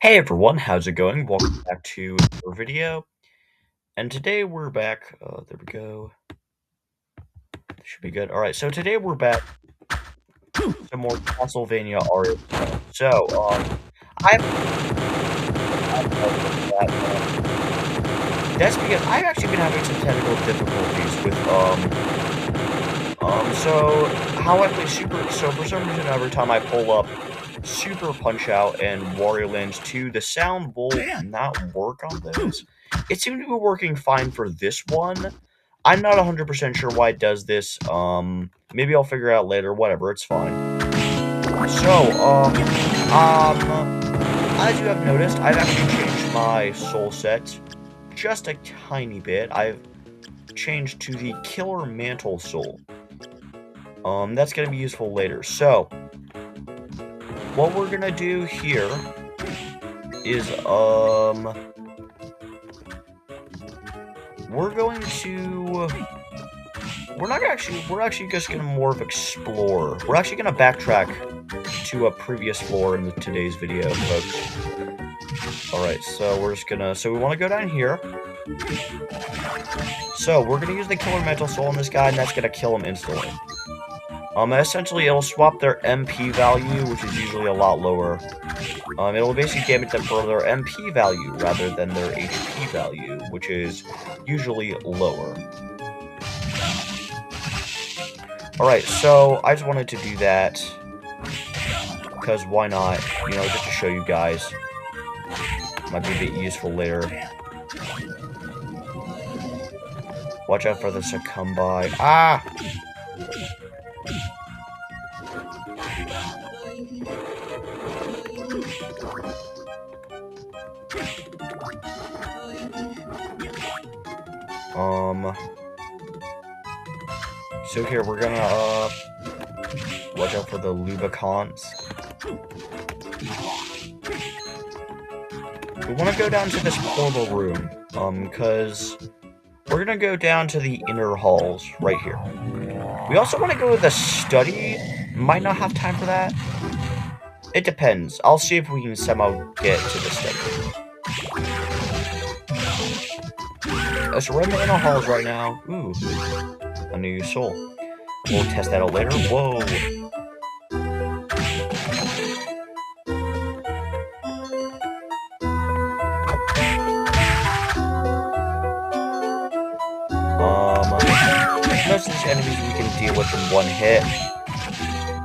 Hey everyone, how's it going? Welcome back to our video. And today we're back. There we go. This should be good. All right, so today we're back to some more Castlevania aria stuff. I've that's because I've actually been having some technical difficulties with so how I play Super. So for some reason, every time I pull up Super Punch Out and Wario Lands 2, the sound will not work on those. It seemed to be working fine for this one. I'm not 100% sure why it does this. Maybe I'll figure it out later. Whatever, it's fine. So, as you have noticed, I've actually changed my soul set just a tiny bit. I've changed to the Killer Mantle Soul. That's gonna be useful later. So, what we're gonna do here is, we're actually just gonna more of explore. We're actually gonna backtrack to a previous floor in today's video, folks. Alright, so we wanna go down here. So, we're gonna use the Killer Mantle Soul on this guy, and that's gonna kill him instantly. Essentially, it'll swap their MP value, which is usually a lot lower. It'll basically damage them for their MP value rather than their HP value, which is usually lower. Alright, so I just wanted to do that, because why not, you know, just to show you guys. Might be a bit useful later. Watch out for the succumb by. Ah! So here, we're gonna, watch out for the Lubicons. We wanna go down to this portal room, because we're gonna go down to the inner halls, right here. We also wanna go to the study. Might not have time for that. It depends. I'll see if we can somehow get to the study. So we're in the inner halls right now. Ooh. A new soul. We'll test that out later. Whoa. Most of these enemies we can deal with in one hit.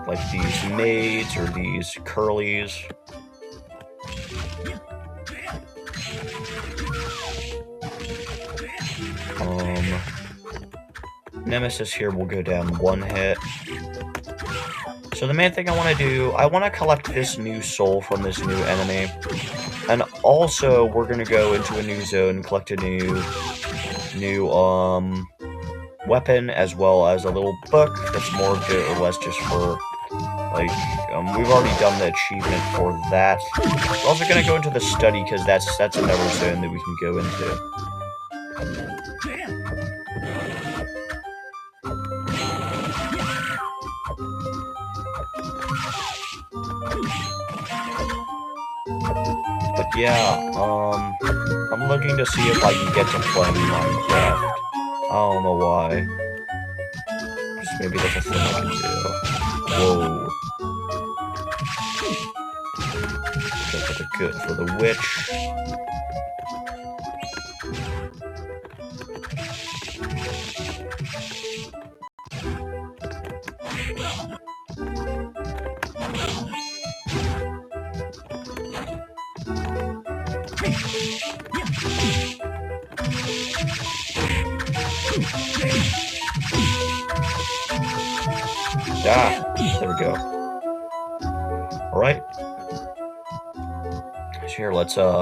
Like these maids or these curlies. Nemesis here will go down one hit. So the main thing I want to do, I want to collect this new soul from this new enemy. And also, we're going to go into a new zone and collect a new weapon, as well as a little book that's more or less just for, like, we've already done the achievement for that. We're also going to go into the study, because that's another zone that we can go into. But yeah, I'm looking to see if I can get to playing Minecraft. I don't know why. Just maybe that's a thing I can do. Whoa. Go for the witch. Ah, there we go. Alright. So here, let's, we're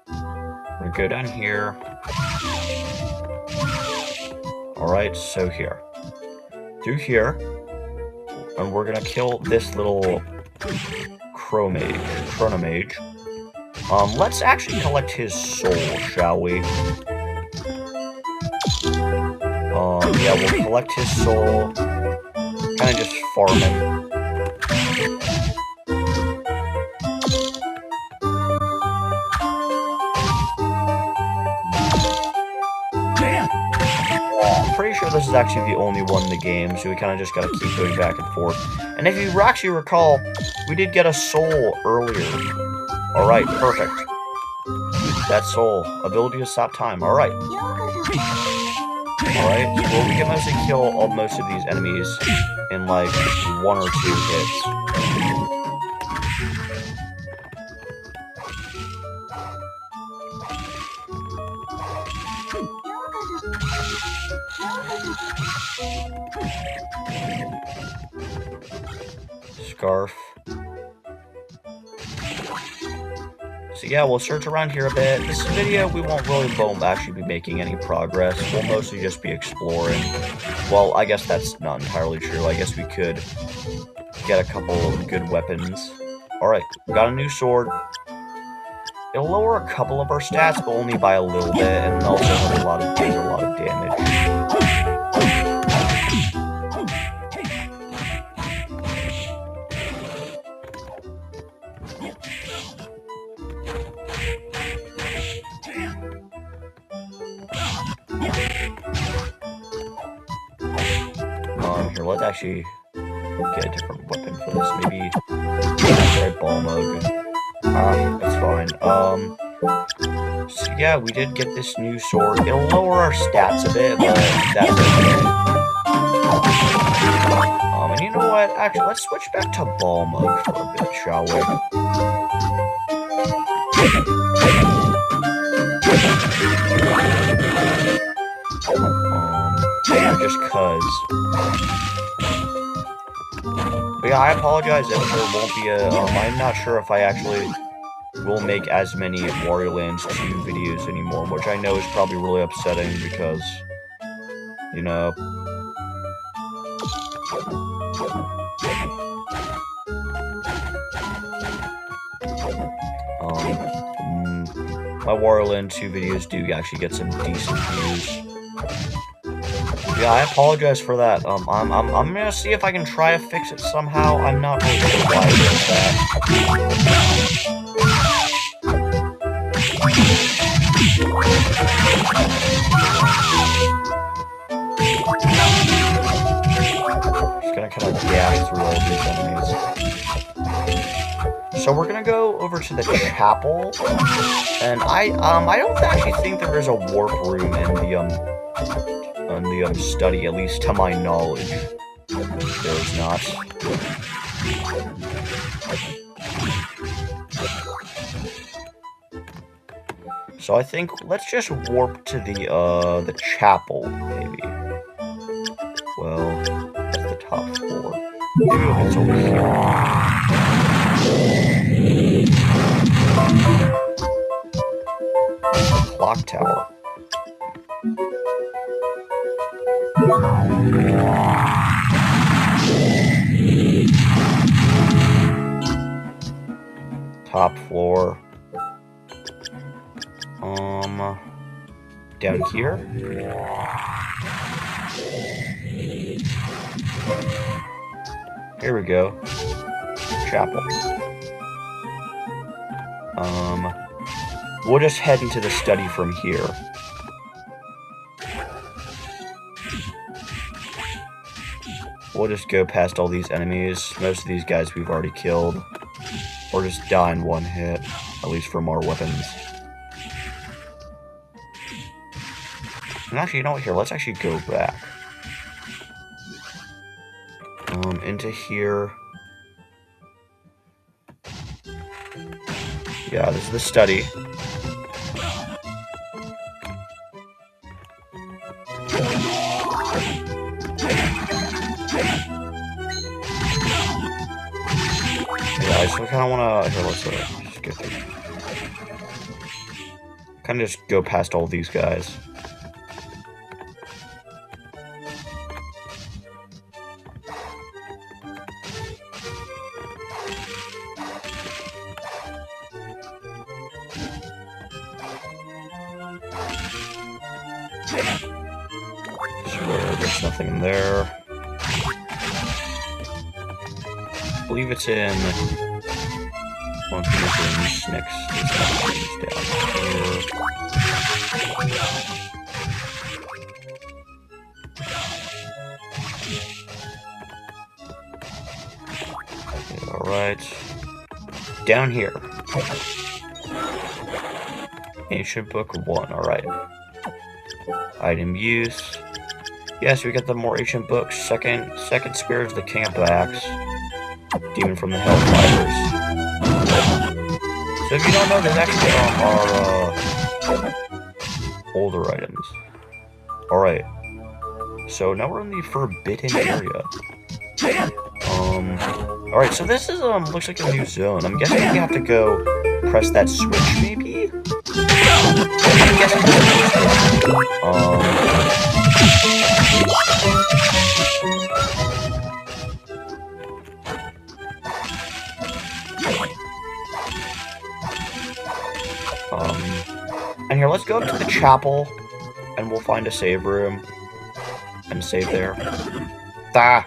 gonna go down here. Alright, so here. Through here. And we're gonna kill this little Chronomage. Let's actually collect his soul, shall we? Yeah, we'll collect his soul. Kinda just farm him. this is actually the only one in the game, so we kind of just gotta keep going back and forth. And if you actually recall, we did get a soul earlier. Alright, perfect. That soul. Ability to stop time. Alright. Alright, well, we can mostly kill most of these enemies in, like, 1 or 2 hits. Scarf. So yeah, we'll search around here a bit. This video, we won't actually be making any progress. We'll mostly just be exploring. Well, I guess that's not entirely true. I guess we could get a couple of good weapons. Alright, we got a new sword. It'll lower a couple of our stats, but only by a little bit, and also have a lot of damage. Here, let's actually get a different weapon for this. Maybe try ball mug. That's fine. So yeah, we did get this new sword. It'll lower our stats a bit, but that's okay. And you know what? Actually, let's switch back to ball mug for a bit, shall we? Yeah, just cuz. But yeah, I apologize if there won't be a, I'm not sure if I actually will make as many Wario Lands 2 videos anymore, which I know is probably really upsetting because, you know, my Wario Land 2 videos do actually get some decent views. Yeah, I apologize for that. I'm gonna see if I can try to fix it somehow. I'm not really sure why I did that. Just gonna kind of dash through all these enemies. So we're gonna go over to the chapel, and I don't actually think there is a warp room in the study, at least to my knowledge. There's not. So I think let's just warp to the chapel, maybe. Well, that's the top floor. Maybe it's over here. The clock tower. Top floor. Down here. Here we go. Chapel. We'll just head into the study from here. We'll just go past all these enemies. Most of these guys we've already killed. Or just die in one hit. At least from our weapons. And actually, you know what? Here, let's actually go back. Into here. Yeah, this is the study. Yeah, I just kind of want to... Here, let's just get through. Kind of just go past all these guys. Swear there's nothing in there. I believe it's in one of the things next down here. down here. Ancient Book 1, alright. Item use. Yes, we got the more ancient books. Second Spirit of the King of Backs. Demon from the Hellfires. So if you don't know, there's actually our older items. Alright. So now we're in the Forbidden area. Alright, so this is looks like a new zone. I'm guessing we have to go press that switch, maybe? I'm guessing and here, let's go up to the chapel, and we'll find a save room, and save there. Ah!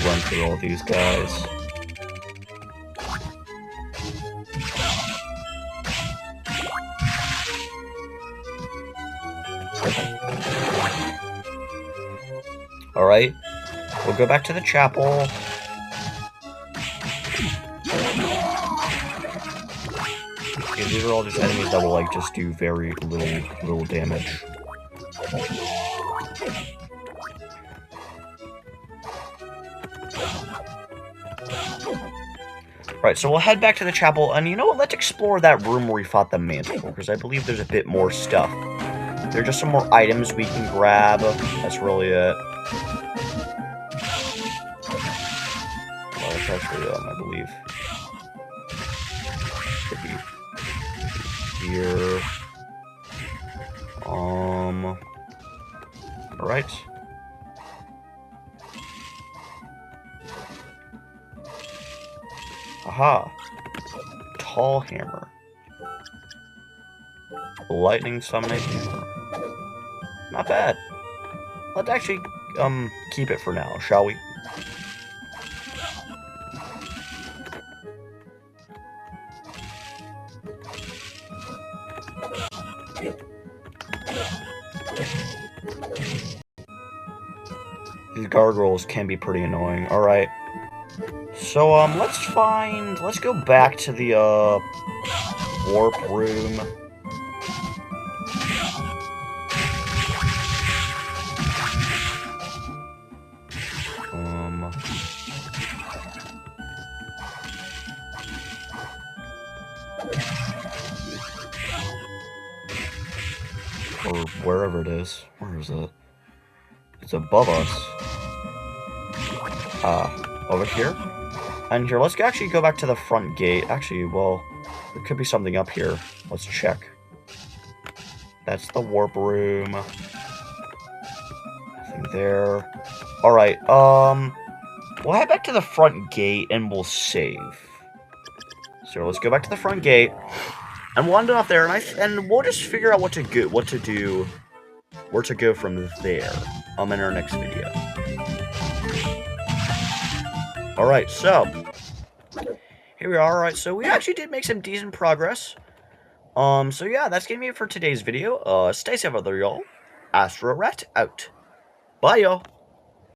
Run through all these guys. Alright, we'll go back to the chapel. Okay, these are all just enemies that will, like, just do very little damage. Right, so we'll head back to the chapel, and you know what? Let's explore that room where we fought the manticore, because I believe there's a bit more stuff. There are just some more items we can grab. That's really it. Well, it's actually, I believe. Could be here. Alright. Aha. Tall hammer. Lightning summoning hammer. Not bad. Let's actually, keep it for now, shall we? These gargoyles can be pretty annoying. Alright. So, let's go back to the, warp room. Or wherever it is. Where is it? It's above us. Over here? And here, let's actually go back to the front gate. Actually, well, there could be something up here. Let's check. That's the warp room. Nothing there. Alright, we'll head back to the front gate and we'll save. So let's go back to the front gate. And we'll end it off there, and we'll just figure out where to go from there. In our next video. Alright, so here we are. Alright, so we actually did make some decent progress. So yeah, that's gonna be it for today's video. Stay safe out there, y'all. Astro Rat out. Bye, y'all.